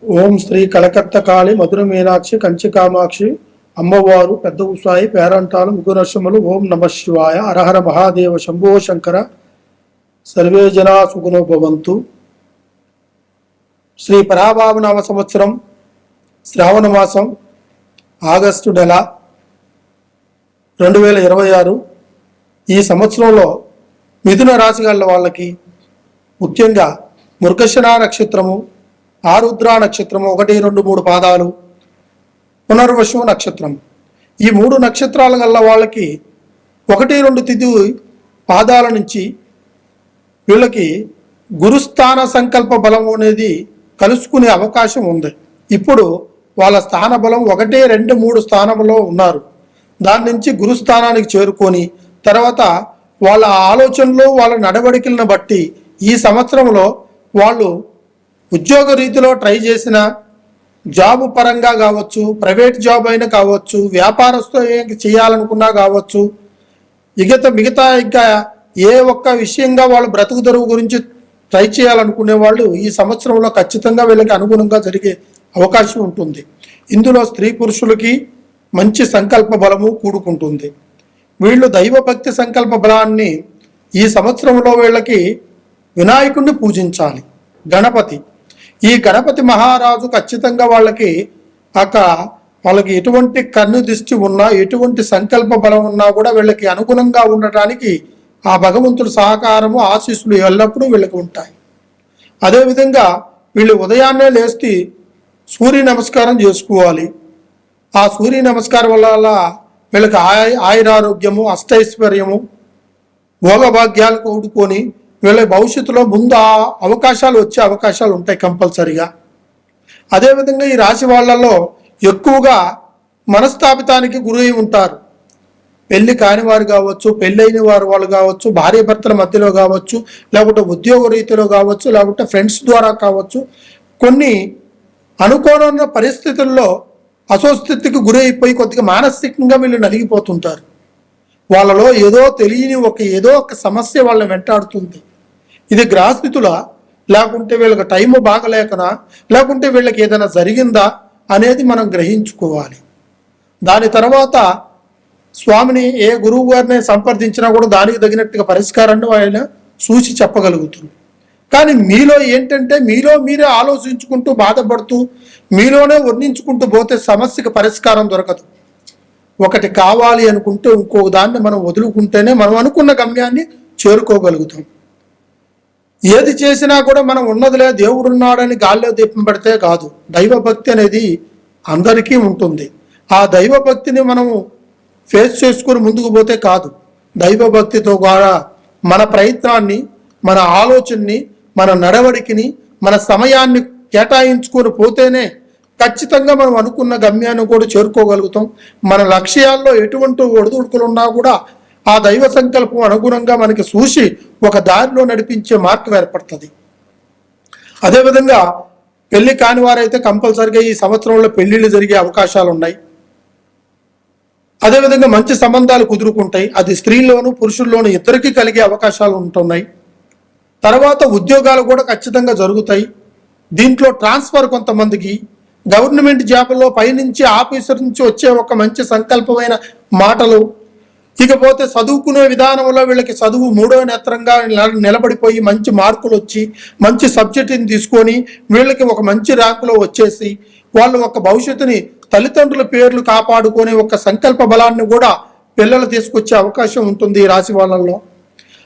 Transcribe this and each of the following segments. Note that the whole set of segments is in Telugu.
ఓం శ్రీ కలకత్త కాళి మధుర మీనాక్షి కంచి కామాక్షి అమ్మవారు పెద్ద ఉసాయి పేరంటాలు ముగురశములు. ఓం నమ శివాయ. హరహర మహాదేవ శంభో శంకర. సర్వే జనా సుగుణో భవంతు. శ్రీ పరాభావనామ సంవత్సరం శ్రావణ మాసం ఆగస్టు నెల 2026. ఈ సంవత్సరంలో మిథున రాశి గల వాళ్ళకి ముఖ్యంగా మృగశిర నక్షత్రము, ఆరుద్ర నక్షత్రము 1, 2, 3 పాదాలు, పునర్వసు నక్షత్రం, ఈ 3 నక్షత్రాల గల వాళ్ళకి 1, 2 తిథి పాదాల నుంచి వీళ్ళకి గురుస్థాన సంకల్ప బలం అనేది కలుసుకునే అవకాశం ఉంది. ఇప్పుడు వాళ్ళ స్థాన బలం 1, 2, 3 స్థానంలో ఉన్నారు. దాని నుంచి గురుస్థానానికి చేరుకొని తర్వాత వాళ్ళ ఆలోచనలు వాళ్ళ నడవడికలను బట్టి ఈ సంవత్సరంలో వాళ్ళు ఉద్యోగ రీతిలో ట్రై చేసిన జాబు పరంగా కావచ్చు, ప్రైవేట్ జాబ్ అయినా కావచ్చు, వ్యాపారస్తు చేయాలనుకున్నా కావచ్చు, మిగతా ఇంకా ఏ ఒక్క విషయంగా వాళ్ళు బ్రతుకు తెరువు గురించి ట్రై చేయాలనుకునే వాళ్ళు ఈ సంవత్సరంలో ఖచ్చితంగా వీళ్ళకి అనుగుణంగా జరిగే అవకాశం ఉంటుంది. ఇందులో స్త్రీ పురుషులకి మంచి సంకల్ప బలము కూడుకుంటుంది. వీళ్ళు దైవభక్తి సంకల్ప బలాన్ని ఈ సంవత్సరంలో వీళ్ళకి వినాయకుడిని పూజించాలి. గణపతి, ఈ గణపతి మహారాజు ఖచ్చితంగా వాళ్ళకి ఎటువంటి కన్ను దృష్టి ఉన్నా, ఎటువంటి సంకల్ప బలం ఉన్నా కూడా వీళ్ళకి అనుగుణంగా ఉండటానికి ఆ భగవంతుడి సహకారము, ఆశీస్సులు ఎల్లప్పుడూ వీళ్ళకి ఉంటాయి. అదేవిధంగా వీళ్ళు ఉదయాన్నే లేచి సూర్య నమస్కారం చేసుకోవాలి. ఆ సూర్య నమస్కారం వల్ల వీళ్ళకి ఆయురారోగ్యము, అష్టైశ్వర్యము, భోగభాగ్యాలు కూడుకొని వీళ్ళ భవిష్యత్తులో ముందు అవకాశాలు వచ్చే అవకాశాలు ఉంటాయి కంపల్సరిగా. అదేవిధంగా ఈ రాశి వాళ్ళలో ఎక్కువగా మనస్తాపితానికి గురై ఉంటారు. పెళ్లి కాని వారు కావచ్చు, పెళ్ళైన వాళ్ళు కావచ్చు, భార్య భర్తల మధ్యలో కావచ్చు, లేకుంటే ఉద్యోగ రీతిలో కావచ్చు, లేకుంటే ఫ్రెండ్స్ ద్వారా కావచ్చు, కొన్ని అనుకోనున్న పరిస్థితుల్లో అస్వస్థితికి గురైపోయి కొద్దిగా మానసికంగా వీళ్ళు నలిగిపోతుంటారు. వాళ్ళలో తెలియని ఏదో ఒక సమస్య వాళ్ళని వెంటాడుతుంది. ఇది గ్రహస్థితులా, లేకుంటే వీళ్ళకి టైము బాగలేకనా, లేకుంటే వీళ్ళకి ఏదైనా జరిగిందా అనేది మనం గ్రహించుకోవాలి. దాని తర్వాత స్వామిని ఏ గురువు గారిని సంప్రదించినా కూడా దానికి తగినట్టుగా పరిష్కారాన్ని ఆయన చూసి చెప్పగలుగుతుంది. కానీ మీలో ఏంటంటే మీరే ఆలోచించుకుంటూ బాధపడుతూ మీలోనే వర్ణించుకుంటూ పోతే సమస్యకు పరిష్కారం దొరకదు. ఒకటి కావాలి అనుకుంటే ఇంకో దాన్ని మనం వదులుకుంటేనే మనం అనుకున్న గమ్యాన్ని చేరుకోగలుగుతాం. ఏది చేసినా కూడా మనం ఉన్నదిలే దేవుడున్నాడని గాల్లో దీపం పెడితే కాదు. దైవభక్తి అనేది అందరికీ ఉంటుంది. ఆ దైవభక్తిని మనము ఫేస్ చేసుకుని ముందుకు పోతే కాదు. దైవభక్తితో కూడా మన ప్రయత్నాన్ని, మన ఆలోచనని, మన నడవడికిని, మన సమయాన్ని కేటాయించుకొని పోతేనే ఖచ్చితంగా మనం అనుకున్న గమ్యాన్ని కూడా చేరుకోగలుగుతాం. మన లక్ష్యాల్లో ఎటువంటి ఒడిదుడుకులు ఉన్నా కూడా ఆ దైవ సంకల్పం అనుగుణంగా మనకి చూసి ఒక దారిలో నడిపించే మార్గం ఏర్పడుతుంది. అదేవిధంగా పెళ్లి కాని వారైతే కంపల్సరిగా ఈ సంవత్సరంలో పెళ్లిళ్ళు జరిగే అవకాశాలు ఉన్నాయి. అదేవిధంగా మంచి సంబంధాలు కుదురుకుంటాయి. అది స్త్రీల్లోనూ పురుషుల్లోనూ ఇద్దరికీ కలిగే అవకాశాలు ఉంటున్నాయి. తర్వాత ఉద్యోగాలు కూడా ఖచ్చితంగా జరుగుతాయి. దీంట్లో ట్రాన్స్ఫర్ కొంతమందికి, గవర్నమెంట్ జాబ్లో పైనుంచి ఆఫీసర్ నుంచి వచ్చే ఒక మంచి సంకల్పమైన మాటలు, ఇకపోతే చదువుకునే విధానంలో వీళ్ళకి చదువు 3వ నేత్రంగా నిలబడిపోయి మంచి మార్కులు వచ్చి మంచి సబ్జెక్టుని తీసుకొని వీళ్ళకి ఒక మంచి ర్యాంకులో వచ్చేసి వాళ్ళు ఒక భవిష్యత్తుని, తల్లిదండ్రుల పేర్లు కాపాడుకొని ఒక సంకల్ప బలాన్ని కూడా పిల్లలు తీసుకొచ్చే అవకాశం ఉంటుంది ఈ రాశి వాళ్ళల్లో.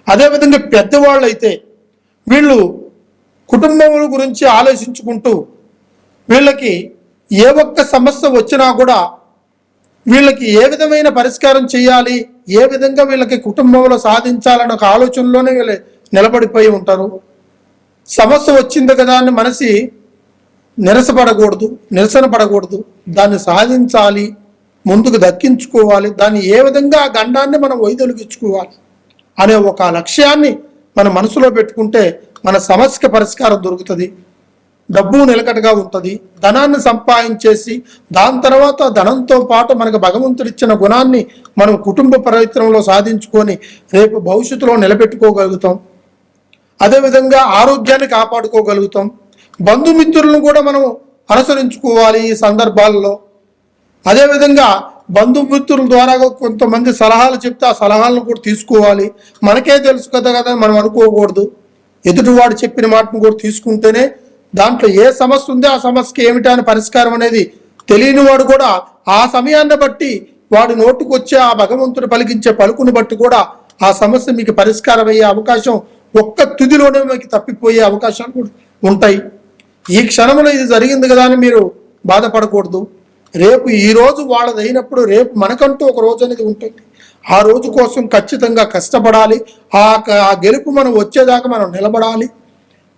అదేవిధంగా పెద్దవాళ్ళు అయితే వీళ్ళు కుటుంబం గురించి ఆలోచించుకుంటూ వీళ్ళకి ఏ ఒక్క సమస్య వచ్చినా కూడా వీళ్ళకి ఏ విధమైన పరిష్కారం చేయాలి, ఏ విధంగా వీళ్ళకి కుటుంబంలో సాధించాలన్న ఒక ఆలోచనలోనే వీళ్ళు నిలబడిపోయి ఉంటారు. సమస్య వచ్చింది కదా అని మనసి నిరసన పడకూడదు. దాన్ని సాధించాలి, ముందుకు దక్కించుకోవాలి, దాన్ని ఏ విధంగా ఆ గండాన్ని మనం వైదొలిగించుకోవాలి అనే ఒక లక్ష్యాన్ని మన మనసులో పెట్టుకుంటే మన సమస్యకి పరిష్కారం దొరుకుతుంది. డబ్బు నిలకడగా ఉంటుంది. ధనాన్ని సంపాదించేసి దాని తర్వాత ధనంతో పాటు మనకు భగవంతుడిచ్చిన గుణాన్ని మనం కుటుంబ ప్రయత్నంలో సాధించుకొని రేపు భవిష్యత్తులో నిలబెట్టుకోగలుగుతాం. అదేవిధంగా ఆరోగ్యాన్ని కాపాడుకోగలుగుతాం. బంధుమిత్రులను కూడా మనం అనుసరించుకోవాలి ఈ సందర్భాల్లో. అదేవిధంగా బంధుమిత్రుల ద్వారా కొంతమంది సలహాలు చెప్తే ఆ సలహాలను కూడా తీసుకోవాలి. మనకే తెలుసు కదా మనం అనుకోకూడదు. ఎదుటివాడు చెప్పిన మాటను కూడా తీసుకుంటేనే దాంట్లో ఏ సమస్య ఉందో ఆ సమస్యకి ఏమిటా అని పరిష్కారం అనేది తెలియని వాడు కూడా ఆ సమయాన్ని బట్టి వాడు నోటుకొచ్చే ఆ భగవంతుడు పలికించే పలుకును బట్టి కూడా ఆ సమస్య మీకు పరిష్కారం అయ్యే అవకాశం ఒక్క తుదిలోనే మీకు తప్పిపోయే అవకాశాలు కూడా ఉంటాయి. ఈ క్షణంలో ఇది జరిగింది కదా అని మీరు బాధపడకూడదు. రేపు ఈ రోజు వాళ్ళది అయినప్పుడు రేపు మనకంటూ ఒక రోజు అనేది ఉంటుంది. ఆ రోజు కోసం ఖచ్చితంగా కష్టపడాలి. ఆ గెలుపు మనం వచ్చేదాకా మనం నిలబడాలి.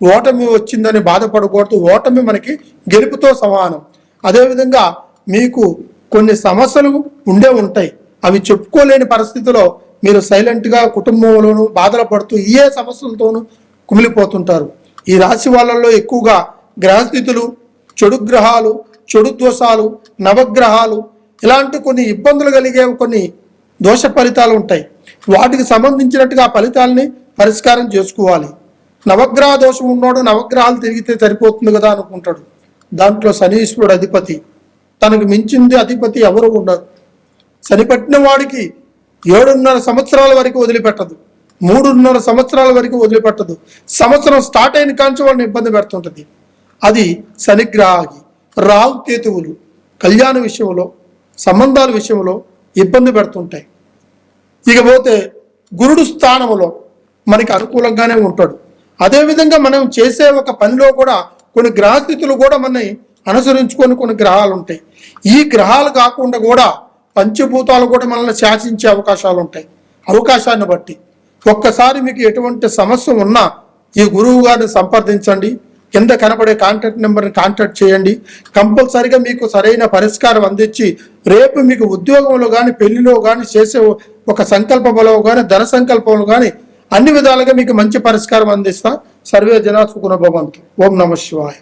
ఓటమి వచ్చిందని బాధపడకూడదు. ఓటమి మనకి గెలుపుతో సమానం. అదేవిధంగా మీకు కొన్ని సమస్యలు ఉంటాయి. అవి చెప్పుకోలేని పరిస్థితిలో మీరు సైలెంట్గా కుటుంబంలోనూ బాధలు పడుతూ ఏ సమస్యలతోనూ కుమిలిపోతుంటారు. ఈ రాశి వాళ్ళల్లో ఎక్కువగా గ్రహస్థితులు, చెడు గ్రహాలు, చెడు దోషాలు, నవగ్రహాలు ఇలాంటి కొన్ని ఇబ్బందులు కలిగే కొన్ని దోష ఫలితాలు ఉంటాయి. వాటికి సంబంధించినట్టుగా ఫలితాలని పరిష్కారం చేసుకోవాలి. నవగ్రహ దోషం ఉన్నోడు నవగ్రహాలు తిరిగితే సరిపోతుంది కదా అనుకుంటాడు. దాంట్లో శనీశ్వరుడు అధిపతి, తనకు మించింది అధిపతి ఎవరు ఉండరు. శని పట్టిన వాడికి 7.5 సంవత్సరాల వరకు వదిలిపెట్టదు, 3.5 సంవత్సరాల వరకు వదిలిపెట్టదు. సంవత్సరం స్టార్ట్ అయిన కాంచి వాడిని ఇబ్బంది పెడుతుంటది. అది శనిగ్రహాకి. రాహు కేతువులు కళ్యాణ విషయంలో, సంబంధాల విషయంలో ఇబ్బంది పెడుతుంటాయి. ఇకపోతే గురుడు స్థానంలో మనకి అనుకూలంగానే ఉంటాడు. అదేవిధంగా మనం చేసే ఒక పనిలో కూడా కొన్ని గ్రహస్థితులు కూడా మనని అనుసరించుకొని కొన్ని గ్రహాలు ఉంటాయి. ఈ గ్రహాలు కాకుండా కూడా పంచభూతాలు కూడా మనల్ని శాసించే అవకాశాలు ఉంటాయి. అవకాశాన్ని బట్టి ఒక్కసారి మీకు ఎటువంటి సమస్య ఉన్నా ఈ గురువు గారిని సంప్రదించండి. కింద కనబడే కాంటాక్ట్ నెంబర్ని కాంటాక్ట్ చేయండి. కంపల్సరిగా మీకు సరైన పరిష్కారం అందించి రేపు మీకు ఉద్యోగంలో కానీ, పెళ్లిలో కానీ, చేసే ఒక సంకల్ప బలం కానీ, ధన సంకల్పంలో కానీ అన్ని విధాలుగా మీకు మంచి పరిష్కారం అందిస్తా. సర్వే జనా సుఖినో భవంతు. ఓం నమః శివాయ.